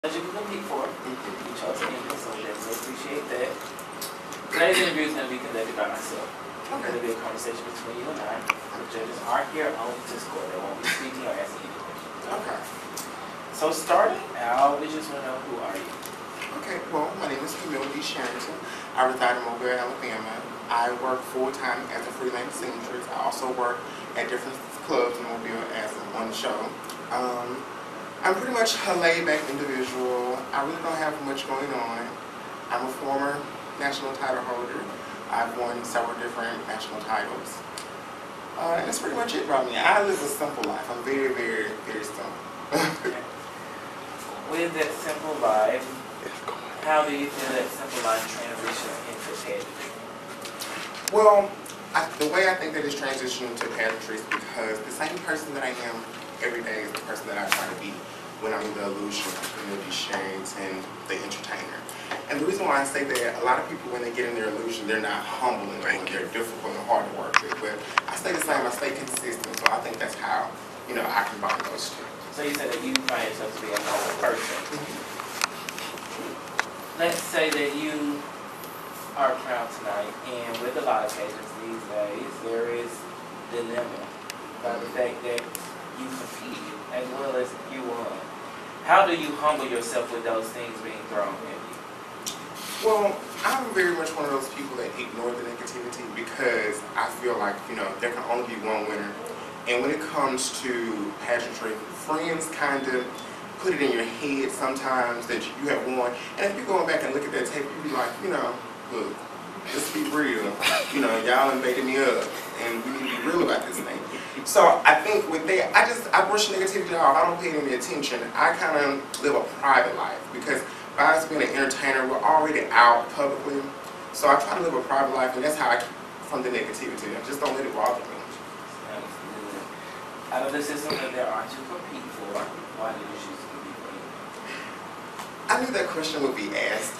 As you can compete for, you chose to enter, so we definitely appreciate that. Today's interview is going to be conducted by myself. It's going to be a conversation between you and I. The judges aren't here only to score. They won't be speaking or asking any questions. Okay. So starting out, we just want to know, who are you? Okay, well, my name is Camille D Sherrington. I reside in Mobile, Alabama. I work full-time as a freelance seamstress. I also work at different clubs in Mobile as on the show. I'm pretty much a laid-back individual. I really don't have much going on. I'm a former national title holder. I've won several different national titles. And that's pretty much it about me. I live a simple life. I'm very, very, very simple. With that simple life, how do you feel that simple life transitions into pageantry? Well, the way I think that it's transitioning to pageantry is because the same person that I am every day is the person that I try to be when I'm in the illusion of Camille D Sherrington, the entertainer. And the reason why I say that, a lot of people when they get in their illusion, they're not humble and they're difficult and hard to work with. But I stay the same, I stay consistent, so I think that's how, I combine those two. So you said that you find yourself to be a humble person. Let's say that you are crowned tonight, and with a lot of pageants these days, there is dilemma by the fact that you competed as well as you won. How do you humble yourself with those things being thrown at you? Well, I'm very much one of those people that ignore the negativity because I feel like, there can only be one winner. And when it comes to pageantry, friends kind of put it in your head sometimes that you have won. And if you're going back and look at that tape, you'll be like, look, let's be real. Y'all invaded me up, and we need to be real about this thing. So I think with that, I brush negativity off. I don't pay any attention. I kind of live a private life because by us being an entertainer, we're already out publicly. So I try to live a private life, and that's how I keep from the negativity. I just don't let it bother me. Out of the system that there are to compete for, why did you choose to compete for? I knew that question would be asked.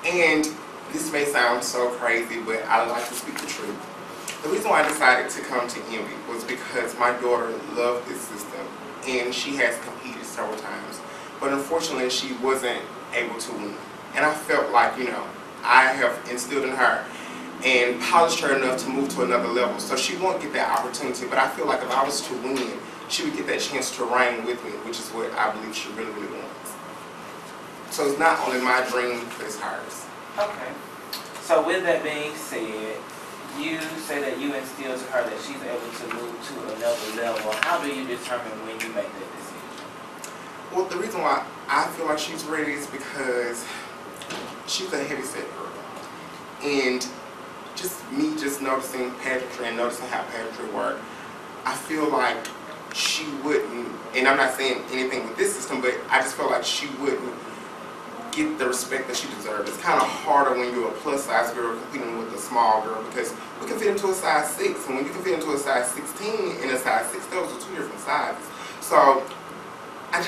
And this may sound so crazy, but I like to speak the truth. The reason why I decided to come to Envy was because my daughter loved this system, and she has competed several times. But unfortunately, she wasn't able to win. And I felt like, I have instilled in her and polished her enough to move to another level. So she won't get that opportunity, but I feel like if I was to win, she would get that chance to reign with me, which is what I believe she really, really wants. So it's not only my dream, but it's hers. Okay. So with that being said, you say that you instilled to her that she's able to move to another level. How do you determine when you make that decision? Well, the reason why I feel like she's ready is because she's a heavy-set girl. And just noticing pageantry and noticing how pageantry works, I feel like she wouldn't, and I'm not saying anything with this system, but I just feel like she wouldn't get the respect that she deserves. It's kind of harder when you're a plus-size girl competing with a small girl because we can fit into a size 6, and when you can fit into a size 16 and a size 6, those are two different sizes. So I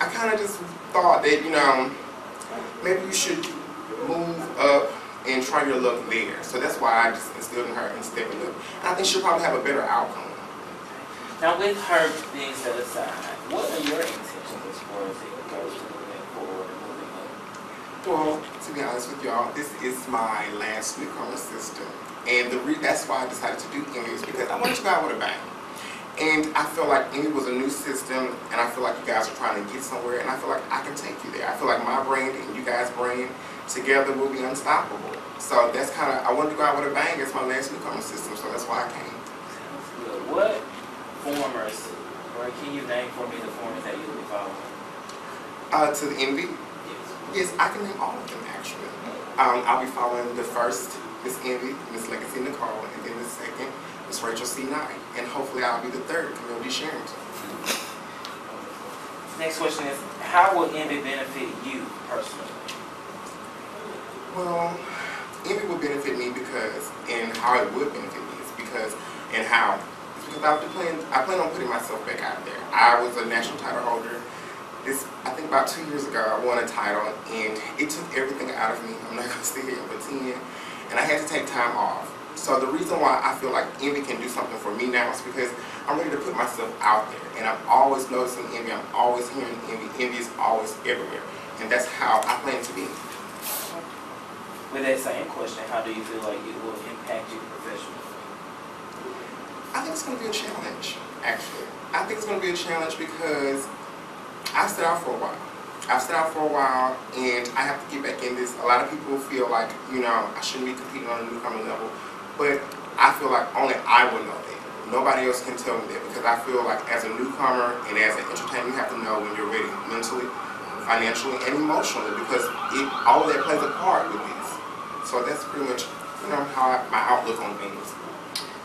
kind of just thought that, maybe you should move up and try your luck there. So that's why I just instilled in her and stepping up. And I think she'll probably have a better outcome. Now with her being set aside, what are your intentions as far as it goes to moving forward and moving up? Well, to be honest with y'all, this is my last Newcomer system. And that's why I decided to do Envy is because I wanted to go out with a bang. And I feel like Envy was a new system, and I feel like you guys are trying to get somewhere, and I feel like I can take you there. I feel like my brand and you guys' brand together will be unstoppable. So that's I wanted to go out with a bang. It's my last Newcomer system, so that's why I came. Sounds good. What formers, or can you name for me the formers that you'll be following? To the Envy? Yes, I can name all of them actually. I'll be following the first Miss Envy, Miss Legacy Nicole, and then the second, Miss Rachel C. Knight, and hopefully I'll be the third, Camille D Sherrington. Next question is, how will Envy benefit you personally? Well, Envy will benefit me and how it would benefit me is because I plan on putting myself back out there. I was a national title holder. I think about 2 years ago, I won a title, and it took everything out of me. I'm not going to sit here and pretend. And I had to take time off. So the reason why I feel like envy can do something for me now is because I'm ready to put myself out there. And I'm always noticing envy. I'm always hearing envy. Envy is always everywhere. And that's how I plan to be. With that same question, how do you feel like it will impact you professionally? I think it's going to be a challenge, actually. I think it's going to be a challenge because I've set out for a while. And I have to get back in this. A lot of people feel like, you know, I shouldn't be competing on a newcomer level. But I feel like only I will know that. Nobody else can tell me that, because I feel like as a newcomer and as an entertainer, you have to know when you're ready mentally, financially, and emotionally, because all of that plays a part with this. So that's pretty much, you know, how my outlook on things.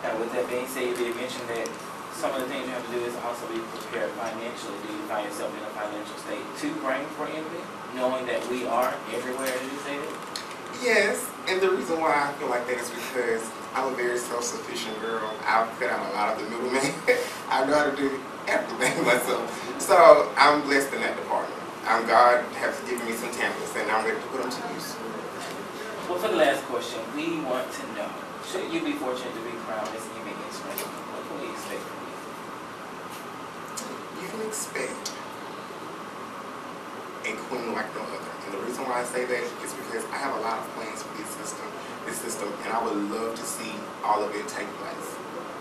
Now, with that being said, you did mention that some of the things you have to do is also be prepared financially. Do you find yourself in a financial state to bring for envy, knowing that we are everywhere, as you said? Yes, and the reason why I feel like that is because I'm a very self-sufficient girl. I've cut out a lot of the middleman. I know how to do everything myself. So I'm blessed in that department. God has given me some talents, and I'm ready to put them to use. Well, for the last question, we want to know, should you be fortunate to be crowned as Envy Instrument, what can we expect from you? You can expect a queen like no other. And the reason why I say that is because I have a lot of plans for this system, and I would love to see all of it take place.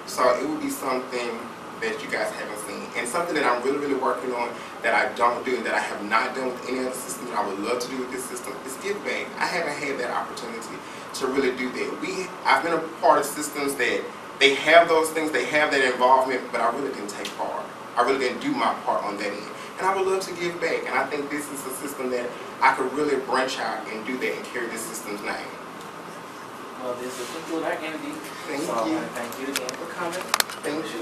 So it would be something that you guys haven't seen, and something that I'm really working on that I don't do, that I have not done with any other system that I would love to do with this system, is give back. I haven't had that opportunity to really do that. I've been a part of systems that they have those things, they have that involvement, but I really didn't take part. I really didn't do my part on that end. And I would love to give back, and I think this is a system that I could really branch out and do that and carry this system's name. Well, this will conclude our interview. Thank so you. I want to thank you again for coming. Thank you.